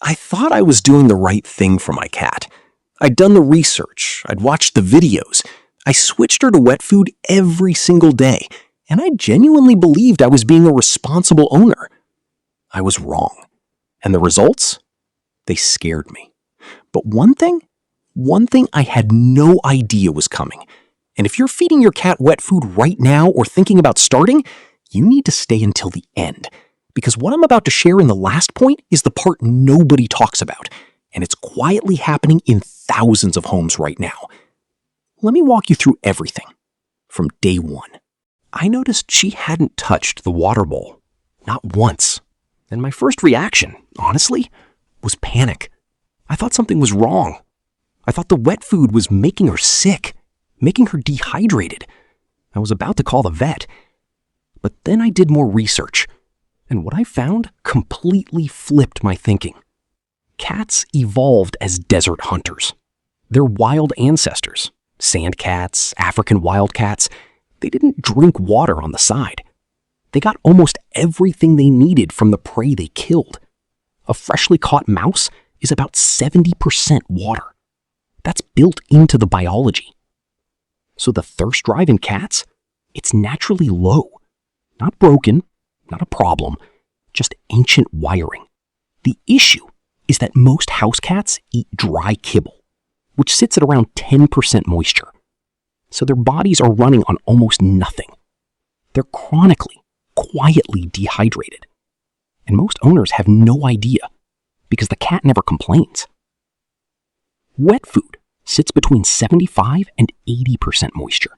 I thought I was doing the right thing for my cat. I'd done the research, I'd watched the videos, I switched her to wet food every single day, and I genuinely believed I was being a responsible owner. I was wrong. And the results? They scared me. But one thing I had no idea was coming. And if you're feeding your cat wet food right now or thinking about starting, you need to stay until the end. Because what I'm about to share in the last point is the part nobody talks about, and it's quietly happening in thousands of homes right now. Let me walk you through everything. From day one, I noticed she hadn't touched the water bowl. Not once. And my first reaction, honestly, was panic. I thought something was wrong. I thought the wet food was making her sick, making her dehydrated. I was about to call the vet. But then I did more research, and what I found completely flipped my thinking. Cats evolved as desert hunters. Their wild ancestors, sand cats, African wildcats, they didn't drink water on the side. They got almost everything they needed from the prey they killed. A freshly caught mouse is about 70% water. That's built into the biology. So the thirst drive in cats, it's naturally low. Not broken, not a problem, just ancient wiring. The issue is that most house cats eat dry kibble, which sits at around 10% moisture. So their bodies are running on almost nothing. They're chronically, quietly dehydrated. And most owners have no idea because the cat never complains. Wet food sits between 75 and 80% moisture.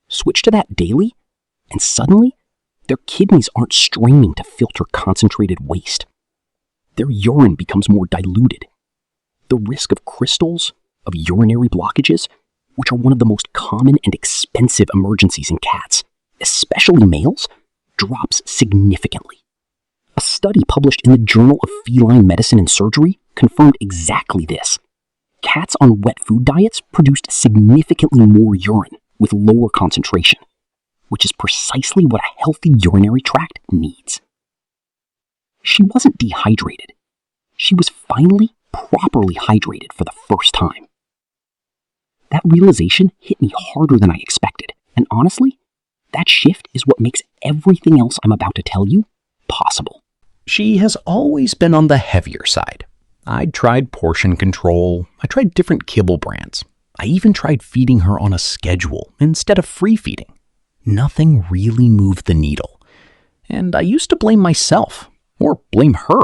Switch to that daily, and suddenly, their kidneys aren't straining to filter concentrated waste. Their urine becomes more diluted. The risk of crystals, of urinary blockages, which are one of the most common and expensive emergencies in cats, especially males, drops significantly. A study published in the Journal of Feline Medicine and Surgery confirmed exactly this. Cats on wet food diets produced significantly more urine with lower concentration, which is precisely what a healthy urinary tract needs. She wasn't dehydrated. She was finally properly hydrated for the first time. That realization hit me harder than I expected, and honestly, that shift is what makes everything else I'm about to tell you possible. She has always been on the heavier side. I'd tried portion control, I tried different kibble brands. I even tried feeding her on a schedule instead of free feeding. Nothing really moved the needle. And I used to blame myself, or blame her.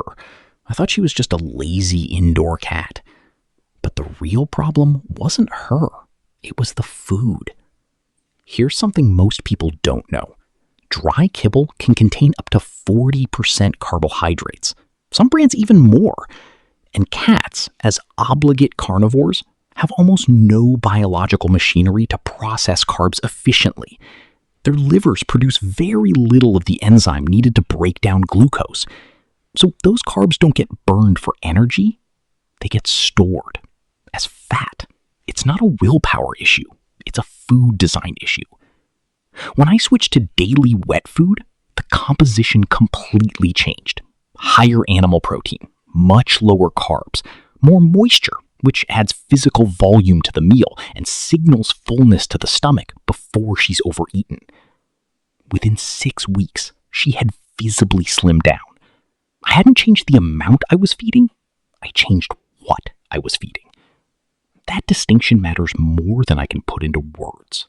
I thought she was just a lazy indoor cat. But the real problem wasn't her. It was the food. Here's something most people don't know. Dry kibble can contain up to 40% carbohydrates. Some brands even more. And cats, as obligate carnivores, have almost no biological machinery to process carbs efficiently. Their livers produce very little of the enzyme needed to break down glucose. So those carbs don't get burned for energy, they get stored as fat. It's not a willpower issue, it's a food design issue. When I switched to daily wet food, the composition completely changed. Higher animal protein, much lower carbs, more moisture, which adds physical volume to the meal and signals fullness to the stomach before she's overeaten. Within 6 weeks, she had visibly slimmed down. I hadn't changed the amount I was feeding, I changed what I was feeding. That distinction matters more than I can put into words.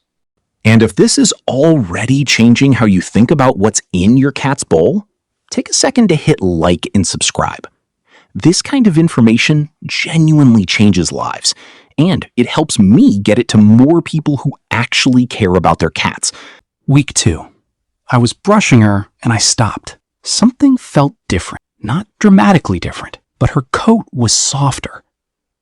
And if this is already changing how you think about what's in your cat's bowl, take a second to hit like and subscribe. This kind of information genuinely changes lives, and it helps me get it to more people who actually care about their cats. Week 2. I was brushing her and I stopped. Something felt different. Not dramatically different, but her coat was softer.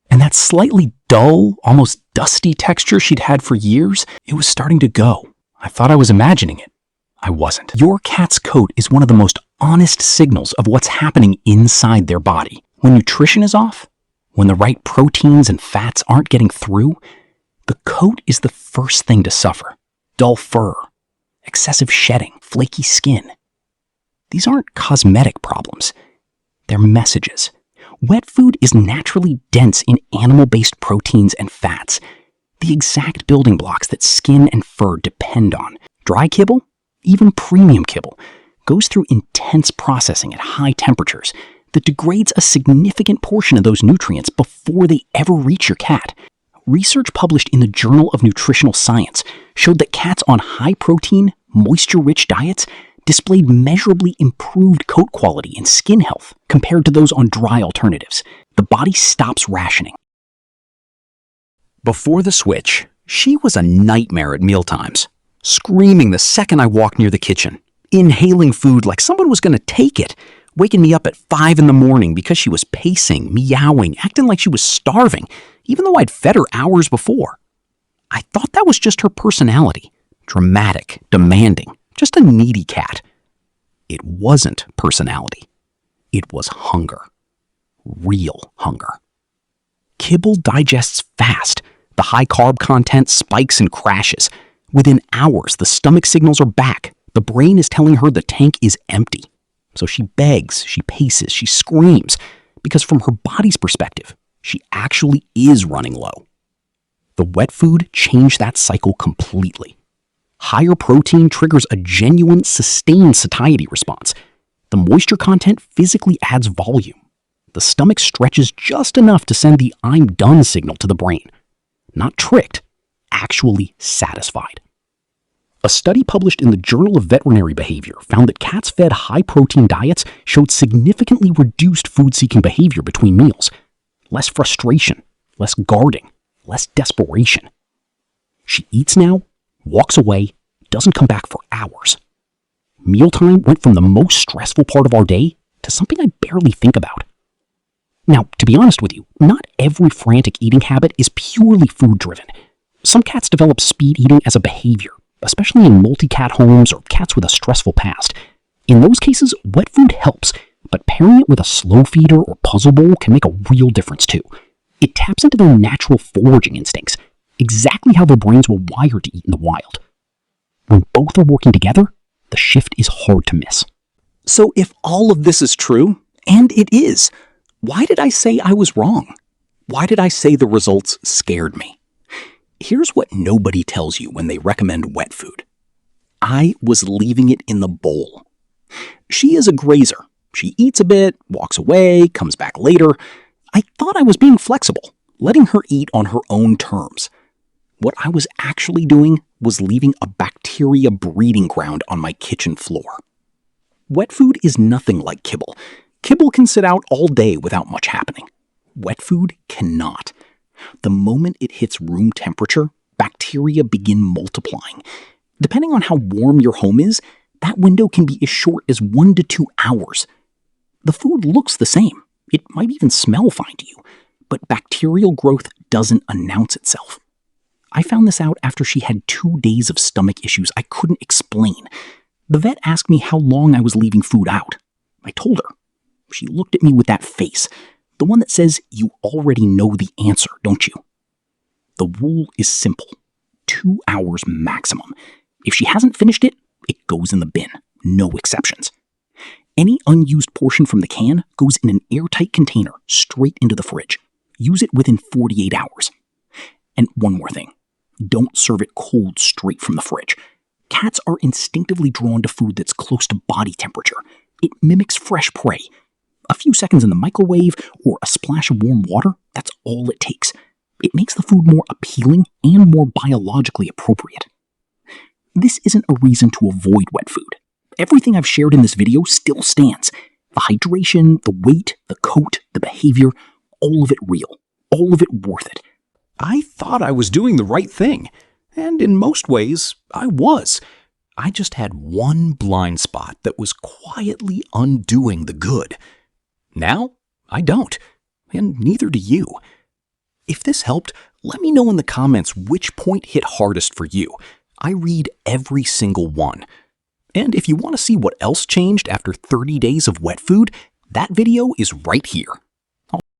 And that slightly dull, almost dusty texture she'd had for years, it was starting to go. I thought I was imagining it. I wasn't. Your cat's coat is one of the most honest signals of what's happening inside their body. When nutrition is off, when the right proteins and fats aren't getting through, the coat is the first thing to suffer. Dull fur, excessive shedding, flaky skin. These aren't cosmetic problems. They're messages. Wet food is naturally dense in animal-based proteins and fats, the exact building blocks that skin and fur depend on. Dry kibble, even premium kibble, goes through intense processing at high temperatures that degrades a significant portion of those nutrients before they ever reach your cat. Research published in the Journal of Nutritional Science showed that cats on high-protein, moisture-rich diets displayed measurably improved coat quality and skin health compared to those on dry alternatives. The body stops rationing. Before the switch, she was a nightmare at mealtimes, screaming the second I walked near the kitchen, inhaling food like someone was going to take it, waking me up at 5 in the morning because she was pacing, meowing, acting like she was starving, even though I'd fed her hours before. I thought that was just her personality, dramatic, demanding, just a needy cat. It wasn't personality. It was hunger. Real hunger. Kibble digests fast. The high carb content spikes and crashes. Within hours, the stomach signals are back. The brain is telling her the tank is empty. So she begs, she paces, she screams, because from her body's perspective, she actually is running low. The wet food changed that cycle completely. Higher protein triggers a genuine, sustained satiety response. The moisture content physically adds volume. The stomach stretches just enough to send the "I'm done" signal to the brain. Not tricked, actually satisfied. A study published in the Journal of Veterinary Behavior found that cats fed high-protein diets showed significantly reduced food-seeking behavior between meals. Less frustration, less guarding, less desperation. She eats now, walks away, doesn't come back for hours. Mealtime went from the most stressful part of our day to something I barely think about. Now, to be honest with you, not every frantic eating habit is purely food-driven. Some cats develop speed eating as a behavior, especially in multi-cat homes or cats with a stressful past. In those cases, wet food helps, but pairing it with a slow feeder or puzzle bowl can make a real difference too. It taps into their natural foraging instincts, exactly how their brains were wired to eat in the wild. When both are working together, the shift is hard to miss. So if all of this is true, and it is, why did I say I was wrong? Why did I say the results scared me? Here's what nobody tells you when they recommend wet food. I was leaving it in the bowl. She is a grazer. She eats a bit, walks away, comes back later. I thought I was being flexible, letting her eat on her own terms. What I was actually doing was leaving a bacteria breeding ground on my kitchen floor. Wet food is nothing like kibble. Kibble can sit out all day without much happening. Wet food cannot. The moment it hits room temperature, bacteria begin multiplying. Depending on how warm your home is, that window can be as short as 1 to 2 hours. The food looks the same. It might even smell fine to you, but bacterial growth doesn't announce itself. I found this out after she had 2 days of stomach issues I couldn't explain. The vet asked me how long I was leaving food out. I told her. She looked at me with that face, the one that says, "You already know the answer, don't you?" The rule is simple. 2 hours maximum. If she hasn't finished it, it goes in the bin. No exceptions. Any unused portion from the can goes in an airtight container straight into the fridge. Use it within 48 hours. And one more thing. Don't serve it cold straight from the fridge. Cats are instinctively drawn to food that's close to body temperature. It mimics fresh prey. A few seconds in the microwave or a splash of warm water, that's all it takes. It makes the food more appealing and more biologically appropriate. This isn't a reason to avoid wet food. Everything I've shared in this video still stands. The hydration, the weight, the coat, the behavior, all of it real. All of it worth it. I thought I was doing the right thing, and in most ways, I was. I just had one blind spot that was quietly undoing the good. Now, I don't, and neither do you. If this helped, let me know in the comments which point hit hardest for you. I read every single one. And if you want to see what else changed after 30 days of wet food, that video is right here.